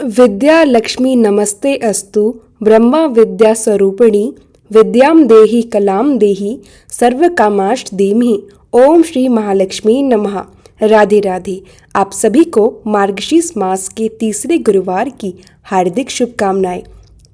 विद्या लक्ष्मी नमस्ते अस्तु ब्रह्मा विद्या स्वरूपिणी विद्याम देहि कलाम देहि सर्व कामाष्ट देमहि। ओम श्री महालक्ष्मी नमः। राधे राधे। आप सभी को मार्गशीर्ष मास के तीसरे गुरुवार की हार्दिक शुभकामनाएं।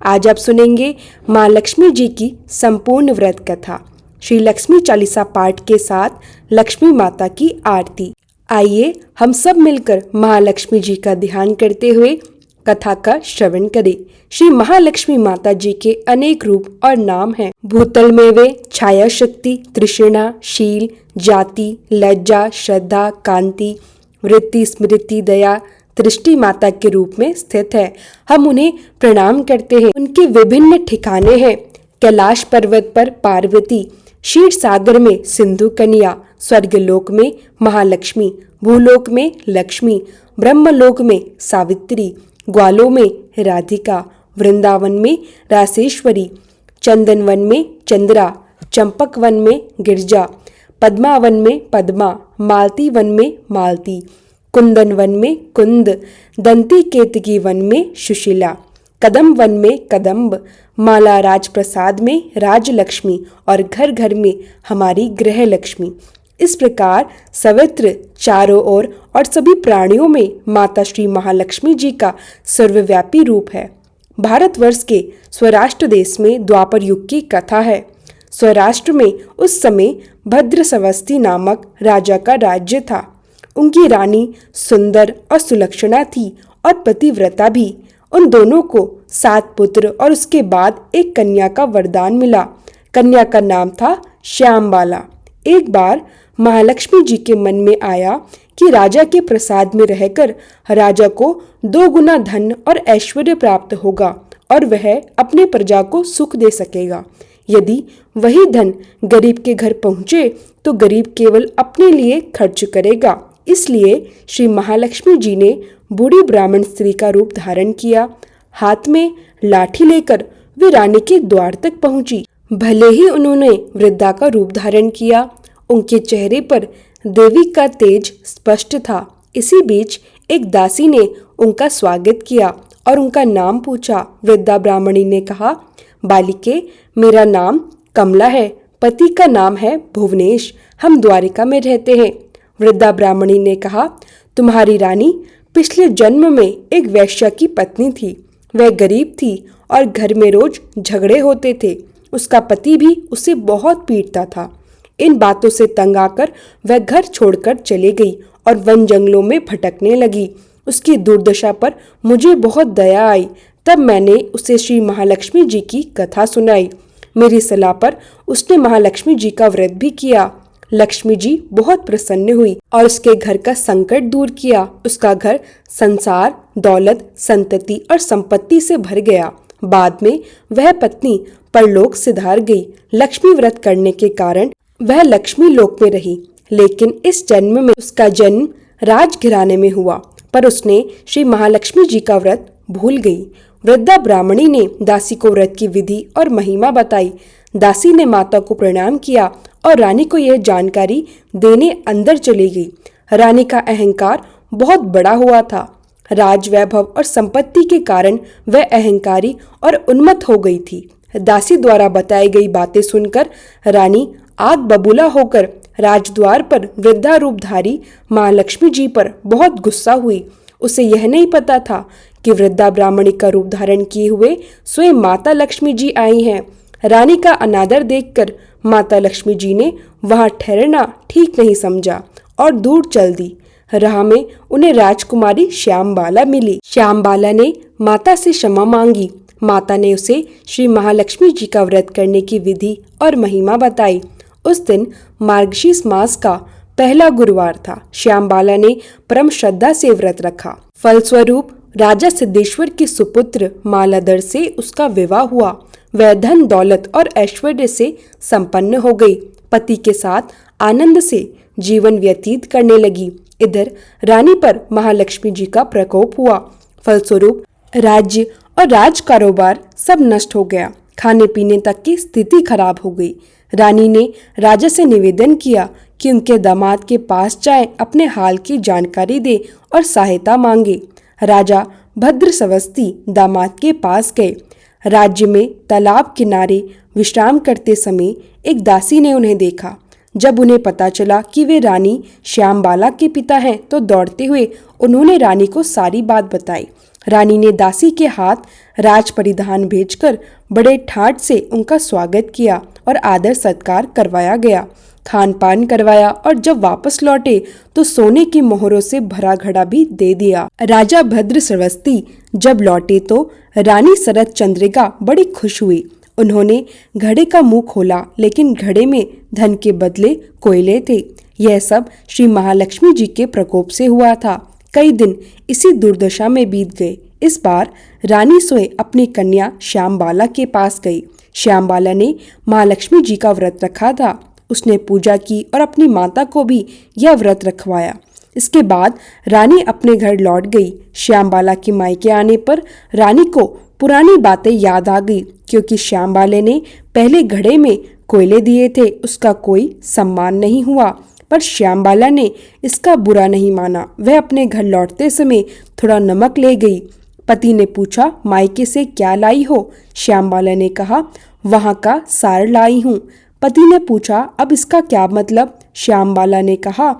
आज आप सुनेंगे माँ लक्ष्मी जी की संपूर्ण व्रत कथा, श्री लक्ष्मी चालीसा पाठ के साथ लक्ष्मी माता की आरती। आइए हम सब मिलकर महालक्ष्मी जी का ध्यान करते हुए कथा का श्रवण करें। श्री महालक्ष्मी माता जी के अनेक रूप और नाम हैं। भूतल में वे छाया शक्ति, तृष्णा, शील, जाति, लज्जा, श्रद्धा, कांति, वृत्ति, स्मृति, दया, दृष्टि माता के रूप में स्थित है। हम उन्हें प्रणाम करते हैं। उनके विभिन्न ठिकाने हैं। कैलाश पर्वत पर पार्वती, क्षीर सागर में सिंधु कन्या, स्वर्गलोक में महालक्ष्मी, भूलोक में लक्ष्मी, ब्रह्मलोक में सावित्री, ग्वालों में राधिका, वृंदावन में रासेश्वरी, चंदनवन में चंद्रा, चंपक वन में गिरजा, पद्मावन में पद्मा, मालती वन में मालती, कुंदन वन में कुंद, दंती केतकी वन में सुशीला, कदम वन में कदम्ब, माला राजप्रसाद में राजलक्ष्मी और घर घर में हमारी गृह लक्ष्मी। इस प्रकार सर्वत्र चारों ओर और सभी प्राणियों में माता श्री महालक्ष्मी जी का सर्वव्यापी रूप है। भारतवर्ष के स्वराष्ट्र देश में द्वापर युग की कथा है। स्वराष्ट्र में उस समय भद्रसवस्ती नामक राजा का राज्य था। उनकी रानी सुंदर और सुलक्षणा थी और पतिव्रता भी। उन दोनों को 7 पुत्र और उसके बाद एक कन्या का वरदान मिला। कन्या का नाम था श्यामबाला। एक बार महालक्ष्मी जी के मन में आया कि राजा के प्रसाद में रहकर राजा को 2 गुना धन और ऐश्वर्य प्राप्त होगा और वह अपने प्रजा को सुख दे सकेगा। यदि वही धन गरीब के घर पहुँचे तो गरीब केवल अपने लिए खर्च करेगा। इसलिए श्री महालक्ष्मी जी ने बूढ़ी ब्राह्मण स्त्री का रूप धारण किया। हाथ में लाठी लेकर वे रानी के द्वार तक पहुंची। भले ही उन्होंने वृद्धा का रूप धारण किया, उनके चेहरे पर देवी का तेज स्पष्ट था। इसी बीच एक दासी ने उनका स्वागत किया और उनका नाम पूछा। वृद्धा ब्राह्मणी ने कहा, बालिके, मेरा नाम कमला है, पति का नाम है भुवनेश, हम द्वारिका में रहते हैं। वृद्धा ब्राह्मणी ने कहा, तुम्हारी रानी पिछले जन्म में एक वैश्या की पत्नी थी। वह गरीब थी और घर में रोज झगड़े होते थे। उसका पति भी उसे बहुत पीटता था। इन बातों से तंग आकर वह घर छोड़कर चली गई और वन जंगलों में भटकने लगी। उसकी दुर्दशा पर मुझे बहुत दया आई। तब मैंने उसे श्री महालक्ष्मी जी की कथा सुनाई। मेरी सलाह पर उसने महालक्ष्मी जी का व्रत भी किया। लक्ष्मी जी बहुत प्रसन्न हुई और उसके घर का संकट दूर किया। उसका घर संसार, दौलत, संतति और संपत्ति से भर गया। बाद में वह पत्नी परलोक सिधार गई। लक्ष्मी व्रत करने के कारण वह लक्ष्मी लोक में रही, लेकिन इस जन्म में उसका जन्म राजघराने में हुआ, पर उसने श्री महालक्ष्मी जी का व्रत भूल गई। वृद्धा ब्राह्मणी ने दासी को व्रत की विधि और महिमा बताई। दासी ने माता को प्रणाम किया और रानी को यह जानकारी देने अंदर चली गई। रानी का अहंकार बहुत बड़ा हुआ था। राज वैभव और संपत्ति के कारण वह अहंकारी और उन्मत्त हो गई थी। दासी द्वारा बताई गई बातें सुनकर रानी आग बबूला होकर राजद्वार पर वृद्धा रूपधारी महालक्ष्मी जी पर बहुत गुस्सा हुई। उसे यह नहीं पता था कि वृद्धा ब्राह्मणी का रूप धारण किए हुए स्वयं माता लक्ष्मी जी आई हैं। रानी का अनादर देखकर माता लक्ष्मी जी ने वहां ठहरना ठीक नहीं समझा और दूर चल दी। राह में उन्हें राजकुमारी श्यामबाला मिली। श्यामबाला ने माता से क्षमा मांगी। माता ने उसे श्री महालक्ष्मी जी का व्रत करने की विधि और महिमा बताई। उस दिन मार्गशीर्ष मास का पहला गुरुवार था। श्यामबाला ने परम श्रद्धा से व्रत रखा। फलस्वरूप राजा सिद्धेश्वर के सुपुत्र मालाधर से उसका विवाह हुआ। वह धन दौलत और ऐश्वर्य से संपन्न हो गई। पति के साथ आनंद से जीवन व्यतीत करने लगी। इधर रानी पर महालक्ष्मी जी का प्रकोप हुआ। फलस्वरूप राज्य और राज कारोबार सब नष्ट हो गया। खाने पीने तक की स्थिति खराब हो गई। रानी ने राजा से निवेदन किया कि उनके दामाद के पास जाए, अपने हाल की जानकारी दे और सहायता मांगे। राजा भद्रसवस्ती दामाद के पास गए। राज्य में तालाब किनारे विश्राम करते समय एक दासी ने उन्हें देखा। जब उन्हें पता चला कि वे रानी श्यामबाला के पिता हैं तो दौड़ते हुए उन्होंने रानी को सारी बात बताई। रानी ने दासी के हाथ राज परिधान भेजकर बड़े ठाट से उनका स्वागत किया और आदर सत्कार करवाया गया, खान पान करवाया और जब वापस लौटे तो सोने की मोहरों से भरा घड़ा भी दे दिया। राजा भद्रसवस्ती जब लौटे तो रानी शरद चंद्रिका बड़ी खुश हुई। उन्होंने घड़े का मुंह खोला, लेकिन घड़े में धन के बदले कोयले थे। यह सब श्री महालक्ष्मी जी के प्रकोप से हुआ था। कई दिन इसी दुर्दशा में बीत गए। इस बार रानी स्वयं अपनी कन्या श्यामबाला के पास गई। श्यामबाला ने महालक्ष्मी जी का व्रत रखा था। उसने पूजा की और अपनी माता को भी यह व्रत रखवाया। इसके बाद रानी अपने घर लौट गई। श्यामबाला के मायके आने पर रानी को पुरानी बातें याद आ गई, क्योंकि श्यामबाला ने पहले घड़े में कोयले दिए थे, उसका कोई सम्मान नहीं हुआ। पर श्यामबाला ने इसका बुरा नहीं माना। वह अपने घर लौटते समय थोड़ा नमक ले गई। पति ने पूछा, मायके से क्या लाई हो? श्यामबाला ने कहा, वहां का सार लाई हूँ। पति ने पूछा, अब इसका क्या मतलब? श्यामबाला ने कहा,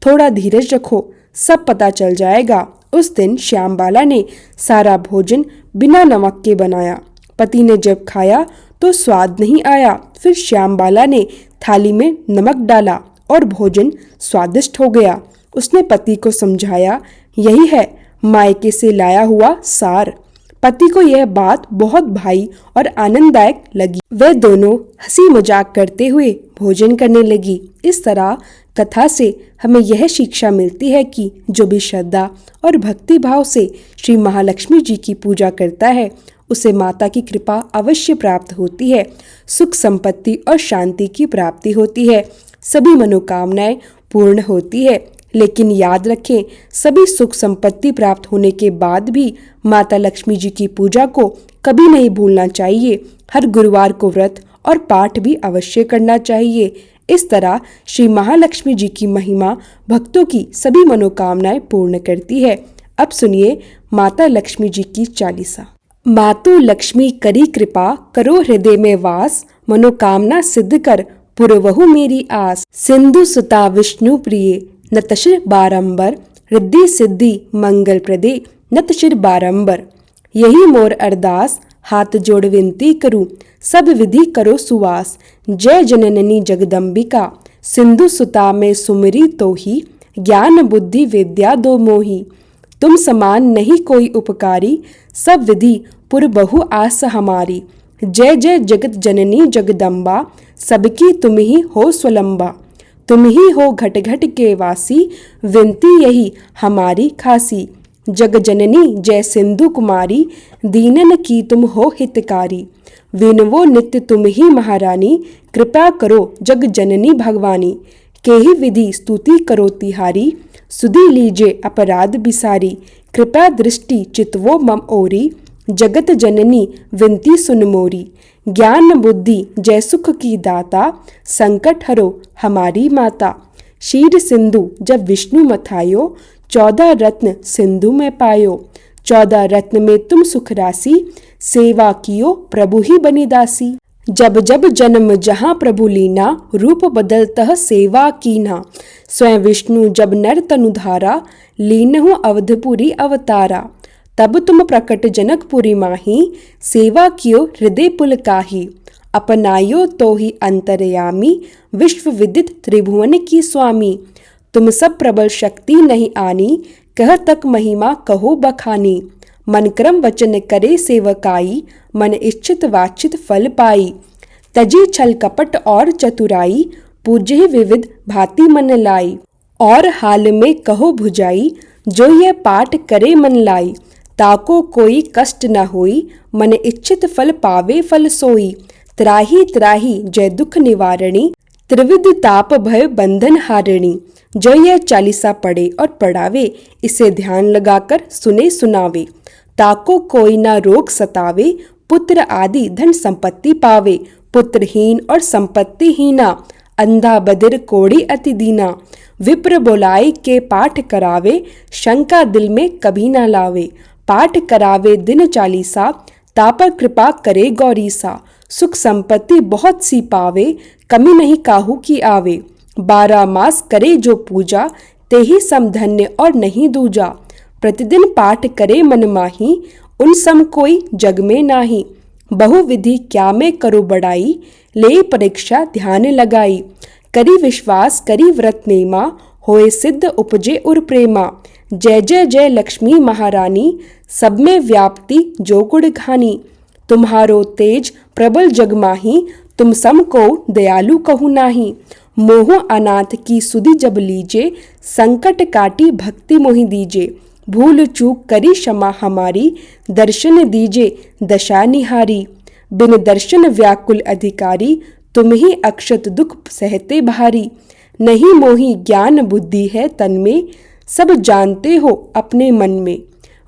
थोड़ा धीरज रखो, सब पता चल जाएगा। उस दिन श्यामबाला ने सारा भोजन बिना नमक के बनाया। पति ने जब खाया तो स्वाद नहीं आया। फिर श्यामबाला ने थाली में नमक डाला और भोजन स्वादिष्ट हो गया। उसने पति को समझाया, यही है मायके से लाया हुआ सार। पति को यह बात बहुत भाई और आनंददायक लगी। वे दोनों हंसी मजाक करते हुए भोजन करने लगी। इस तरह कथा से हमें यह शिक्षा मिलती है कि जो भी श्रद्धा और भक्ति भाव से श्री महालक्ष्मी जी की पूजा करता है उसे माता की कृपा अवश्य प्राप्त होती है। सुख संपत्ति और शांति की प्राप्ति होती है। सभी मनोकामनाएं पूर्ण होती है। लेकिन याद रखें, सभी सुख संपत्ति प्राप्त होने के बाद भी माता लक्ष्मी जी की पूजा को कभी नहीं भूलना चाहिए। हर गुरुवार को व्रत और पाठ भी अवश्य करना चाहिए। इस तरह श्री महालक्ष्मी जी की महिमा भक्तों की सभी मनोकामनाएं पूर्ण करती है। अब सुनिए माता लक्ष्मी जी की चालीसा। मातु लक्ष्मी करी कृपा, करो हृदय में वास, मनोकामना सिद्ध कर, पुरवहु मेरी आस। सिंधु सुता विष्णु प्रिय, नतशिर बारंबर, रिद्धि सिद्धि मंगल प्रदे, नतशिर बारंबर। यही मोर अरदास, हाथ जोड़ विनती करूं, सब विधि करो सुवास। जय जनननी जगदम्बिका, सिंधु सुता में सुमिरी तो ही, ज्ञान बुद्धि विद्या दो मोही। तुम समान नहीं कोई उपकारी, सब विधि पुर बहु आस हमारी। जय जय जगत जननी जगदम्बा, सबकी तुम ही हो स्वलंबा। तुम ही हो घट घट के वासी, विनती यही हमारी खासी। जग जननी जय सिंधु कुमारी, दीनन की तुम हो हितकारी। विनवो नित्य तुम ही महारानी, कृपा करो जग जननी भगवानी। के ही विधि स्तुति करो तिहारी, सुधि लीजे अपराध बिसारी। कृपा दृष्टि चितवो मम ओरी, जगत जननी विनती सुन मोरी। ज्ञान बुद्धि जय सुख की दाता, संकट हरो हमारी माता। क्षीर सिंधु जब विष्णु मथायो, 14 रत्न सिंधु में पायो। 14 रत्न में तुम सुख राशि, सेवा कियो प्रभु ही बनी दासी। जब जब जन्म जहाँ प्रभु लीना, रूप बदलतः सेवा कीन्हा। स्वयं विष्णु जब नर तनु धारा, लीनहु अवधपुरी अवतारा। तब तुम प्रकट जनकपुरी माही, सेवा कियो हृदय पुल काही। अपनायो तो ही अंतर्यामी, विश्व विदित त्रिभुवन की स्वामी। तुम सब प्रबल शक्ति नहीं आनी, कह तक महिमा कहो बखानी। मन क्रम वचन करे सेवकाई, मन इच्छित वांछित फल पाई। तजी छल कपट और चतुराई, पूज्य विविध भांति मन लाई। और हाल में कहो भुजाई, जो यह पाठ करे मन लाई। ताको कोई कष्ट न होई, मन इच्छित फल पावे फल सोई। त्राही त्राही जय दुख निवारणी, त्रिविध ताप भय बंधन हारिणी। जो यह चालीसा पढ़े और पढ़ावे, इसे ध्यान लगाकर सुने सुनावे। ताको कोई ना रोग सतावे, पुत्र आदि धन संपत्ति पावे। पुत्रहीन और संपत्ति हीना, अंधा बधिर कोढ़ी अति दीना। विप्र बोलाए के पाठ करावे, शंका दिल में कभी ना लावे। पाठ करावे दिन चालीसा, तापर कृपा करे गौरीसा। सुख संपत्ति बहुत सी पावे, कमी नहीं काहू की आवे। 12 मास करे जो पूजा, ते ही सम धन्य और नहीं दूजा। प्रतिदिन पाठ करे मन माही, उन सम कोई जग में नाही। बहुविधि क्या में करो बड़ाई, ले परीक्षा ध्यान लगाई। करी विश्वास करी व्रत नेमा, होए सिद्ध उपजे उर प्रेमा। जय जय जय लक्ष्मी महारानी, सब में व्याप्ति जो गुण घानी। तुम्हारो तेज प्रबल जग माही, तुम सम को दयालु कहु नाही। मोह अनाथ की सुधि जब लीजे, संकट काटी भक्ति मोहि दीजे। भूल चूक करी क्षमा हमारी, दर्शन दीजे दशा निहारी। बिन दर्शन व्याकुल अधिकारी, तुम ही अक्षत दुख सहते भारी। नहीं मोहि ज्ञान बुद्धि है तन में, सब जानते हो अपने मन में।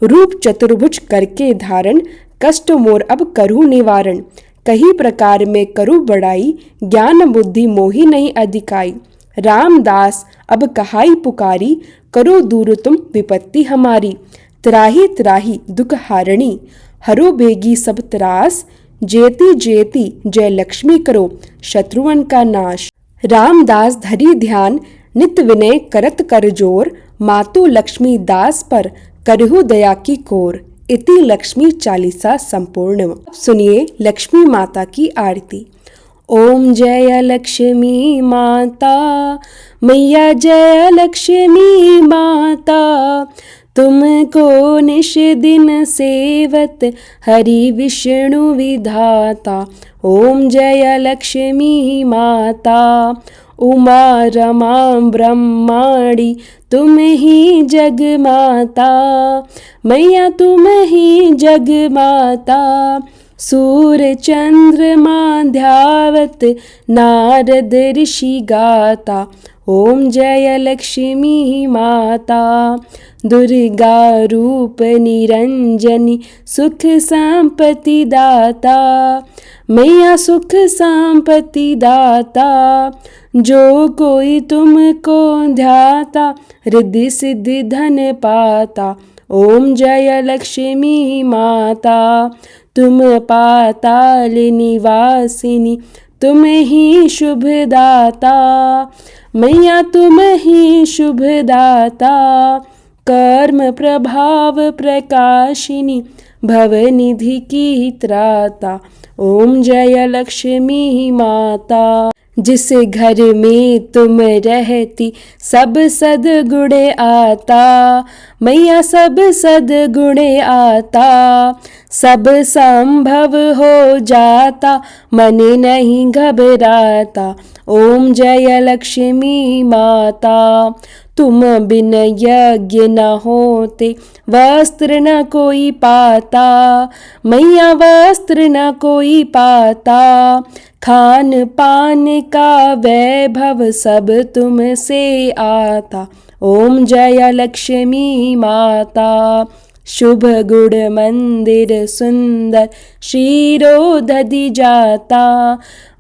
रूप चतुर्भुज करके धारण, कष्ट मोर अब करूँ निवारण। कही प्रकार में करूँ बड़ाई, ज्ञान बुद्धि मोहि नहीं अधिकाई। रामदास अब कहाई पुकारी, करो दूर तुम विपत्ति हमारी। त्राही त्राही दुख हारणी, हरो बेगी सब त्रास। जेती जेती जय लक्ष्मी करो, शत्रुअन का नाश। रामदास धरी ध्यान, नित विनय करत कर जोर। मातु लक्ष्मी दास पर करहु दया की कोर। इति लक्ष्मी चालीसा संपूर्ण। अब सुनिए लक्ष्मी माता की आरती। ओम जय लक्ष्मी माता, मैया जय लक्ष्मी माता। तुमको निश दिन सेवत, हरि विष्णु विधाता। ओम जय लक्ष्मी माता, उमा रमा ब्रह्माणी, तुम ही जग माता। मैया तुम ही जग माता। सूर चंद्रमा ध्यावत, नारद ऋषि गाता। ओम जय लक्ष्मी माता, दुर्गा रूप निरंजनी, सुख संपत्ति दाता। मैया सुख संपत्ति दाता। जो कोई तुमको ध्याता, रिद्धि सिद्धि धन पाता। ओम जय लक्ष्मी माता, तुम पाताल निवासिनी, तुम ही शुभ दाता। मैया तुम ही शुभ दाता। कर्म प्रभाव प्रकाशिनी, भवनिधि की त्राता। ओम जय लक्ष्मी माता। जिस घर में तुम रहती, सब सद्गुण आता। मैया सब सद्गुण आता। सब संभव हो जाता, मन नहीं घबराता। ओम जय लक्ष्मी माता। तुम बिन यज्ञ न होते, वस्त्र न कोई पाता। मैया वस्त्र न कोई पाता। खान पान का वैभव सब तुमसे आता। ओम जय लक्ष्मी माता। शुभ गुण मंदिर सुंदर, शीरो दधि जाता।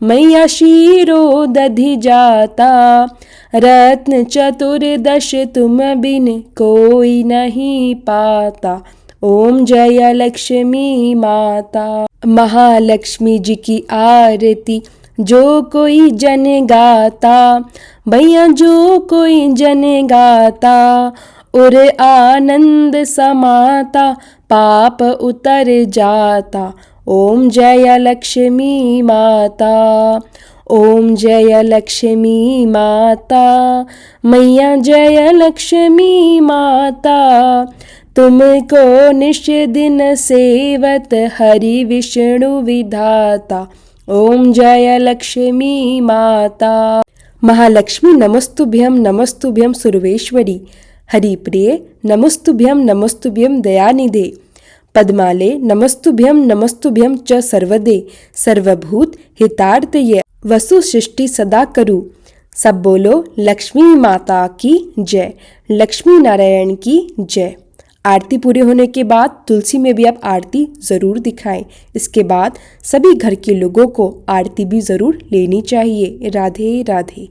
मैया शीरो दधि जाता। रत्न चतुर्दश तुम बिन कोई नहीं पाता। ओम जय लक्ष्मी माता। महालक्ष्मी जी की आरती जो कोई जन गाता। भैया जो कोई जन गाता, और आनंद समाता, पाप उतर जाता। ओम जय लक्ष्मी माता। ओम जय लक्ष्मी माता। मैया जय लक्ष्मी माता। तुमको निश दिन सेवत, हरि विष्णु विधाता। ओम जय लक्ष्मी माता। महालक्ष्मी नमस्तुभ्यं नमस्तुभ्यं सर्वेश्वरी। हरिप्रिये नमस्तुभ्यं नमस्तुभ्यं दयानिधे। पद्माले नमस्तुभ्यं नमस्तुभ्यं च सर्वदे। सर्वभूत हितार्थये, वसु सृष्टि सदा करु। सब बोलो लक्ष्मी माता की जय, लक्ष्मी नारायण की जय। आरती पूरे होने के बाद तुलसी में भी आप आरती ज़रूर दिखाएं। इसके बाद सभी घर के लोगों को आरती भी ज़रूर लेनी चाहिए। राधे राधे।